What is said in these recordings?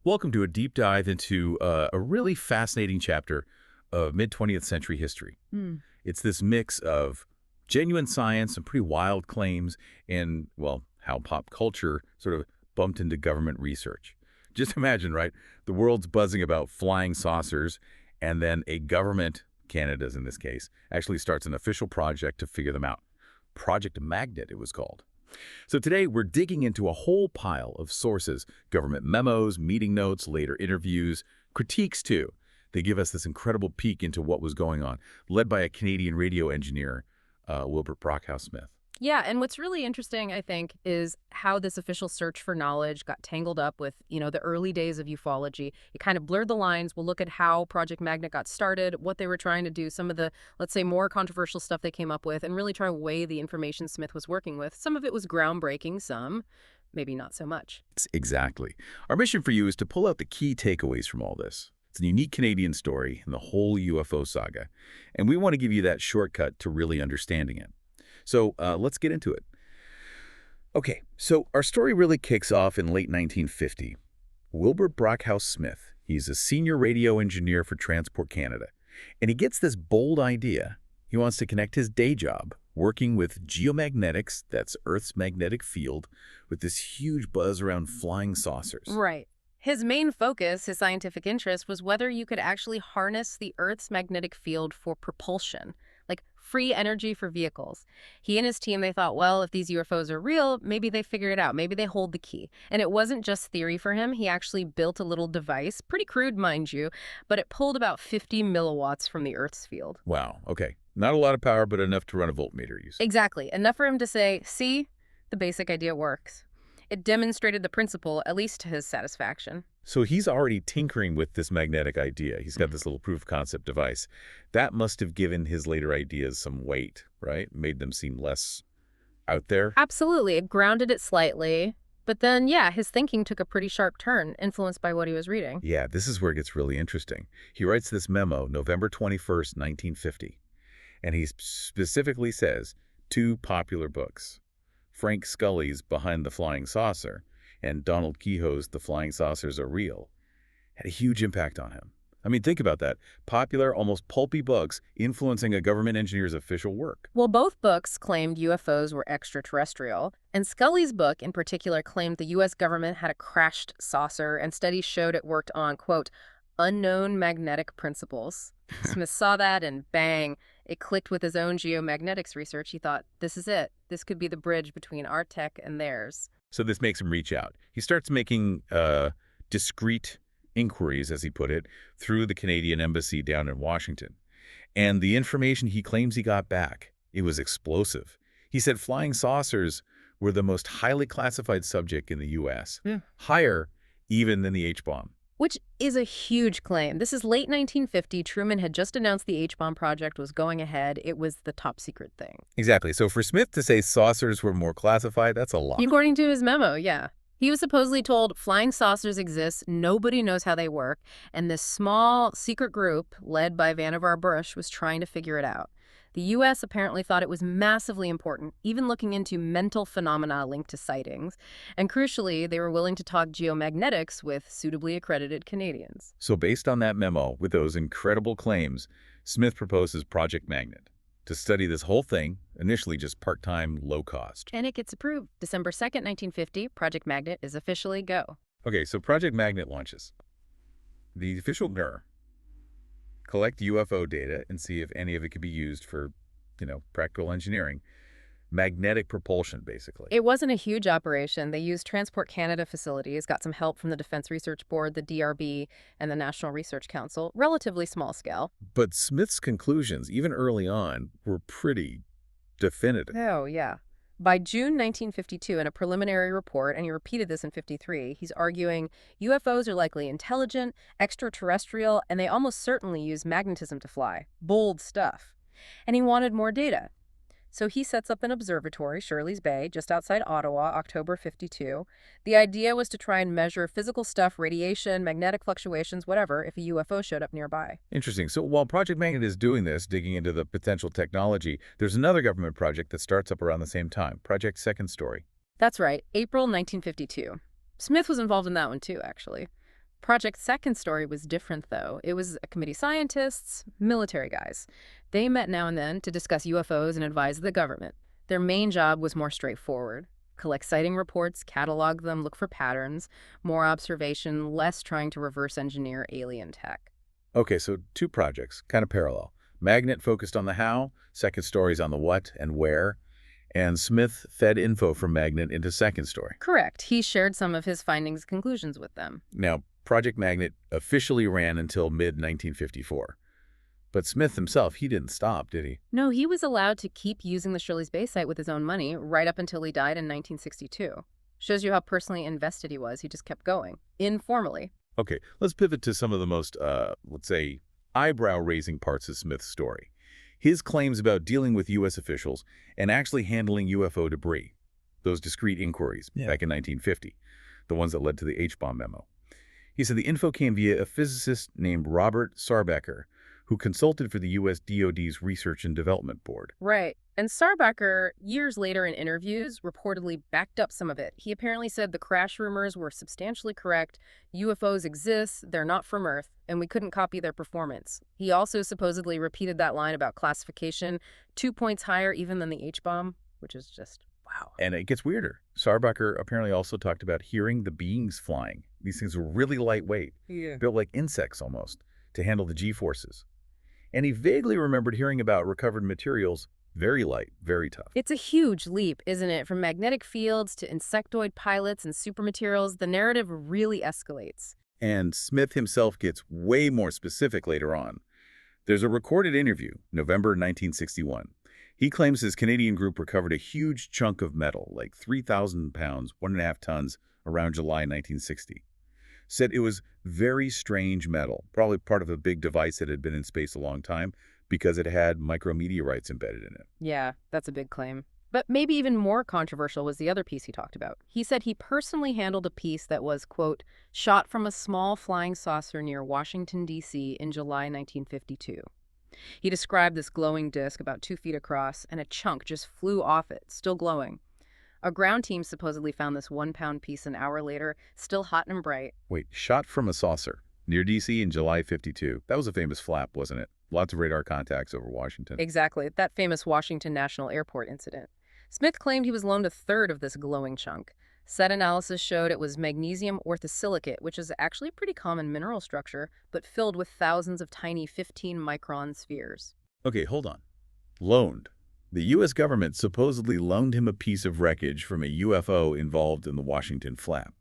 Welcome to a deep dive into a really fascinating chapter of mid-20th century history. Mm. It's this mix of genuine science, some pretty wild claims, and, well, how pop culture sort of bumped into government research. Just imagine, right? The world's buzzing about flying saucers, and then a government, Canada's in this case, actually starts an official project to figure them out. Project Magnet, it was called. So today, we're digging into a whole pile of sources, government memos, meeting notes, later interviews, critiques too. They give us this incredible peek into what was going on, led by a Canadian radio engineer, Wilbert Smith. Yeah, and what's really interesting, I think, is how this official search for knowledge got tangled up with, the early days of ufology. It kind of blurred the lines. We'll look at how Project Magnet got started, what they were trying to do, some of the, let's say, more controversial stuff they came up with, and really try to weigh the information Smith was working with. Some of it was groundbreaking, some maybe not so much. Exactly. Our mission for you is to pull out the key takeaways from all this. It's a unique Canadian story in the whole UFO saga, and we want to give you that shortcut to really understanding it. So let's get into it. Okay, so our story really kicks off in late 1950. Wilbert Smith, he's a senior radio engineer for Transport Canada, and he gets this bold idea. He wants to connect his day job, working with geomagnetics, that's Earth's magnetic field, with this huge buzz around flying saucers. Right. His main focus, his scientific interest, was whether you could actually harness the Earth's magnetic field for propulsion, like free energy for vehicles. He and his team, they thought, well, if these UFOs are real, maybe they figured it out. Maybe they hold the key. And it wasn't just theory for him. He actually built a little device, pretty crude, mind you, but it pulled about 50 milliwatts from the Earth's field. Wow, okay. Not a lot of power, but enough to run a voltmeter, you say. Exactly. Enough for him to say, see, the basic idea works. It demonstrated the principle, at least to his satisfaction. So he's already tinkering with this magnetic idea. He's got this little proof of concept device. That must have given his later ideas some weight, right? Made them seem less out there. Absolutely. It grounded it slightly. But then, yeah, his thinking took a pretty sharp turn, influenced by what he was reading. Yeah, this is where it gets really interesting. He writes this memo November 21st, 1950. And he specifically says two popular books, Frank Scully's Behind the Flying Saucer and Donald Kehoe's The Flying Saucers Are Real, had a huge impact on him. I mean, think about that. Popular, almost pulpy books influencing a government engineer's official work. Well, both books claimed UFOs were extraterrestrial, and Scully's book in particular claimed the U.S. government had a crashed saucer, and studies showed it worked on, quote, unknown magnetic principles. Smith saw that, and bang, it clicked with his own geomagnetics research. He thought, this is it. This could be the bridge between our tech and theirs. So this makes him reach out. He starts making discreet inquiries, as he put it, through the Canadian embassy down in Washington. And the information he claims he got back, it was explosive. He said flying saucers were the most highly classified subject in the U.S., higher even than the H-bomb. Which is a huge claim. This is late 1950. Truman had just announced the H-bomb project was going ahead. It was the top secret thing. Exactly. So for Smith to say saucers were more classified, that's a lot. According to his memo, yeah. He was supposedly told flying saucers exist, nobody knows how they work, and this small secret group, led by Vannevar Bush, was trying to figure it out. The U.S. apparently thought it was massively important, even looking into mental phenomena linked to sightings. And crucially, they were willing to talk geomagnetics with suitably accredited Canadians. So based on that memo, with those incredible claims, Smith proposes Project Magnet to study this whole thing, initially just part-time, low-cost. And it gets approved. December 2nd, 1950, Project Magnet is officially go. Okay, so Project Magnet launches. The official collect UFO data and see if any of it could be used for, practical engineering. Magnetic propulsion, basically. It wasn't a huge operation. They used Transport Canada facilities, got some help from the Defense Research Board, the DRB, and the National Research Council. Relatively small scale. But Smith's conclusions, even early on, were pretty definitive. Oh, yeah. By June 1952, in a preliminary report, and he repeated this in 53, he's arguing UFOs are likely intelligent, extraterrestrial, and they almost certainly use magnetism to fly. Bold stuff. And he wanted more data. So he sets up an observatory, Shirley's Bay, just outside Ottawa, October 52. The idea was to try and measure physical stuff, radiation, magnetic fluctuations, whatever, if a UFO showed up nearby. Interesting. So while Project Magnet is doing this, digging into the potential technology, there's another government project that starts up around the same time, Project Second Story. That's right, April 1952. Smith was involved in that one too, actually. Project Second Story was different, though. It was a committee scientists, military guys. They met now and then to discuss UFOs and advise the government. Their main job was more straightforward. Collect sighting reports, catalog them, look for patterns, more observation, less trying to reverse engineer alien tech. Okay, so two projects, kind of parallel. Magnet focused on the how, Second Story's on the what and where, and Smith fed info from Magnet into Second Story. Correct. He shared some of his findings and conclusions with them. Now, Project Magnet officially ran until mid-1954. But Smith himself, he didn't stop, did he? No, he was allowed to keep using the Shirley Space Site with his own money right up until he died in 1962. Shows you how personally invested he was. He just kept going, informally. Okay, let's pivot to some of the most, let's say, eyebrow-raising parts of Smith's story. His claims about dealing with U.S. officials and actually handling UFO debris. Those discrete inquiries back in 1950, the ones that led to the H-bomb memo. He said the info came via a physicist named Robert Sarbacker, who consulted for the U.S. DoD's Research and Development Board. Right. And Sarbacker, years later in interviews, reportedly backed up some of it. He apparently said the crash rumors were substantially correct, UFOs exist, they're not from Earth, and we couldn't copy their performance. He also supposedly repeated that line about classification, 2 points higher even than the H-bomb, which is just, wow. And it gets weirder. Sarbacker apparently also talked about hearing the beings flying. These things were really lightweight, built like insects almost, to handle the G-forces. And he vaguely remembered hearing about recovered materials, very light, very tough. It's a huge leap, isn't it? From magnetic fields to insectoid pilots and supermaterials, the narrative really escalates. And Smith himself gets way more specific later on. There's a recorded interview, November 1961. He claims his Canadian group recovered a huge chunk of metal, like 3,000 pounds, 1.5 tons, around July 1960. Said it was very strange metal, probably part of a big device that had been in space a long time because it had micrometeorites embedded in it. Yeah, that's a big claim. But maybe even more controversial was the other piece he talked about. He said he personally handled a piece that was, quote, shot from a small flying saucer near Washington, D.C. in July 1952. He described this glowing disk about 2 feet across, and a chunk just flew off it, still glowing. A ground team supposedly found this 1-pound piece an hour later, still hot and bright. Wait, shot from a saucer near D.C. in July 52. That was a famous flap, wasn't it? Lots of radar contacts over Washington. Exactly, that famous Washington National Airport incident. Smith claimed he was loaned a third of this glowing chunk. Set analysis showed it was magnesium orthosilicate, which is actually a pretty common mineral structure, but filled with thousands of tiny 15-micron spheres. Okay, hold on. Loaned. The U.S. government supposedly loaned him a piece of wreckage from a UFO involved in the Washington flap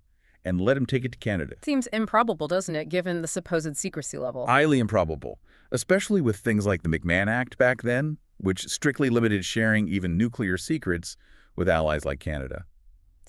and let him take it to Canada. Seems improbable, doesn't it, given the supposed secrecy level? Highly improbable, especially with things like the McMahon Act back then, which strictly limited sharing even nuclear secrets with allies like Canada.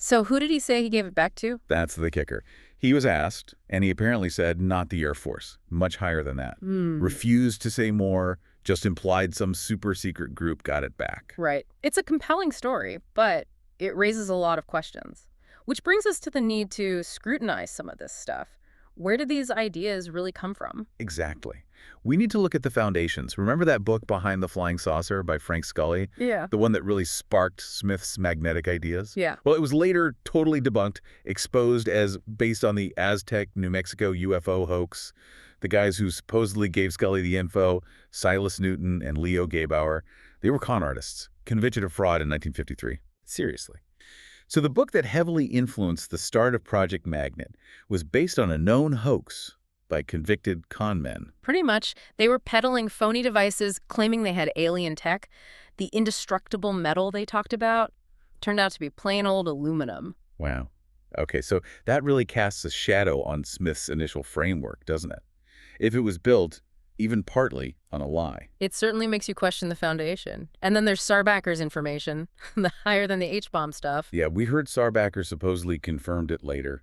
So who did he say he gave it back to? That's the kicker. He was asked, and he apparently said not the Air Force, much higher than that. Refused to say more, just implied some super secret group got it back. Right. It's a compelling story, but it raises a lot of questions. Which brings us to the need to scrutinize some of this stuff. Where did these ideas really come from? Exactly. We need to look at the foundations. Remember that book, Behind the Flying Saucer by Frank Scully? Yeah. The one that really sparked Smith's magnetic ideas? Yeah. Well, it was later totally debunked, exposed as based on the Aztec, New Mexico UFO hoax. The guys who supposedly gave Scully the info, Silas Newton and Leo Gebauer, they were con artists, convicted of fraud in 1953. Seriously. So the book that heavily influenced the start of Project Magnet was based on a known hoax by convicted con men. Pretty much. They were peddling phony devices, claiming they had alien tech. The indestructible metal they talked about turned out to be plain old aluminum. Wow. Okay, so that really casts a shadow on Smith's initial framework, doesn't it? If it was built, even partly, on a lie. It certainly makes you question the foundation. And then there's Sarbacker's information, the higher than the H-bomb stuff. Yeah, we heard Sarbacker supposedly confirmed it later.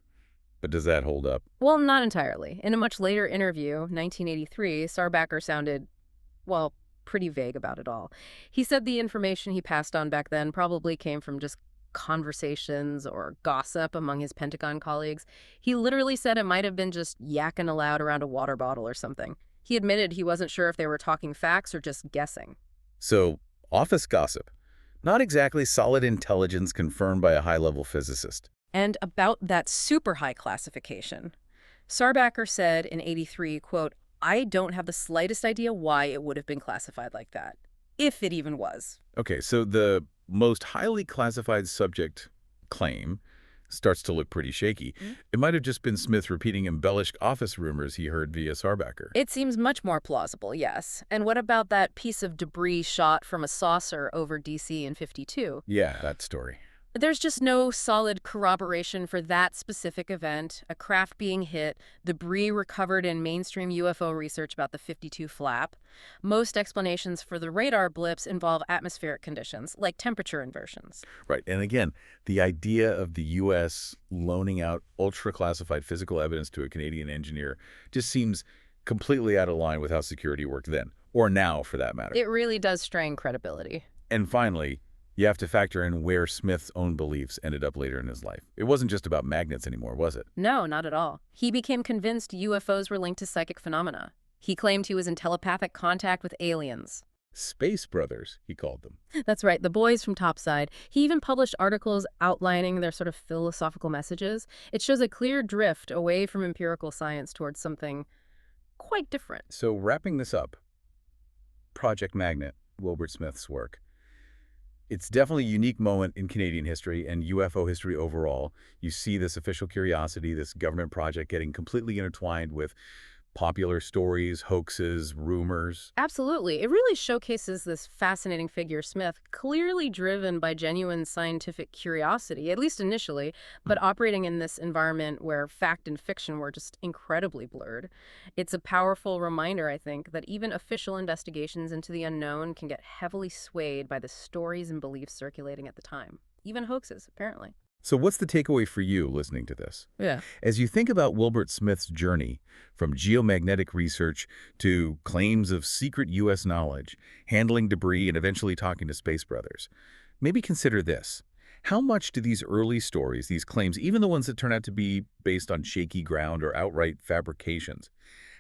But does that hold up? Well, not entirely. In a much later interview, 1983, Sarbacker sounded, well, pretty vague about it all. He said the information he passed on back then probably came from just conversations or gossip among his Pentagon colleagues. He literally said it might have been just yakking aloud around a water bottle or something. He admitted he wasn't sure if they were talking facts or just guessing. So, office gossip. Not exactly solid intelligence confirmed by a high-level physicist. And about that super high classification. Sarbacker said in '83, quote, "I don't have the slightest idea why it would have been classified like that, if it even was." Okay, so the most highly classified subject claim starts to look pretty shaky. Mm. It might have just been Smith repeating embellished office rumors he heard via Sarbacker. It seems much more plausible, yes. And what about that piece of debris shot from a saucer over D.C. in '52? Yeah, that story. There's just no solid corroboration for that specific event, a craft being hit, debris recovered in mainstream UFO research about the '52 flap. Most explanations for the radar blips involve atmospheric conditions, like temperature inversions. Right, and again, the idea of the U.S. loaning out ultra-classified physical evidence to a Canadian engineer just seems completely out of line with how security worked then, or now for that matter. It really does strain credibility. And finally, you have to factor in where Smith's own beliefs ended up later in his life. It wasn't just about magnets anymore, was it? No, not at all. He became convinced UFOs were linked to psychic phenomena. He claimed he was in telepathic contact with aliens. Space brothers, he called them. That's right, the boys from Topside. He even published articles outlining their sort of philosophical messages. It shows a clear drift away from empirical science towards something quite different. So wrapping this up, Project Magnet, Wilbert Smith's work. It's definitely a unique moment in Canadian history and UFO history overall. You see this official curiosity, this government project getting completely intertwined with popular stories, hoaxes, rumors. Absolutely. It really showcases this fascinating figure, Smith, clearly driven by genuine scientific curiosity, at least initially, but operating in this environment where fact and fiction were just incredibly blurred. It's a powerful reminder, I think, that even official investigations into the unknown can get heavily swayed by the stories and beliefs circulating at the time. Even hoaxes, apparently. So what's the takeaway for you listening to this? Yeah. As you think about Wilbert Smith's journey from geomagnetic research to claims of secret U.S. knowledge, handling debris, and eventually talking to space brothers, maybe consider this. How much do these early stories, these claims, even the ones that turn out to be based on shaky ground or outright fabrications,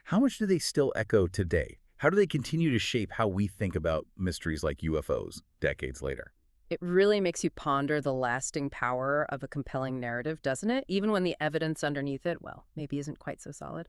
how much do they still echo today? How do they continue to shape how we think about mysteries like UFOs decades later? It really makes you ponder the lasting power of a compelling narrative, doesn't it? Even when the evidence underneath it, well, maybe isn't quite so solid.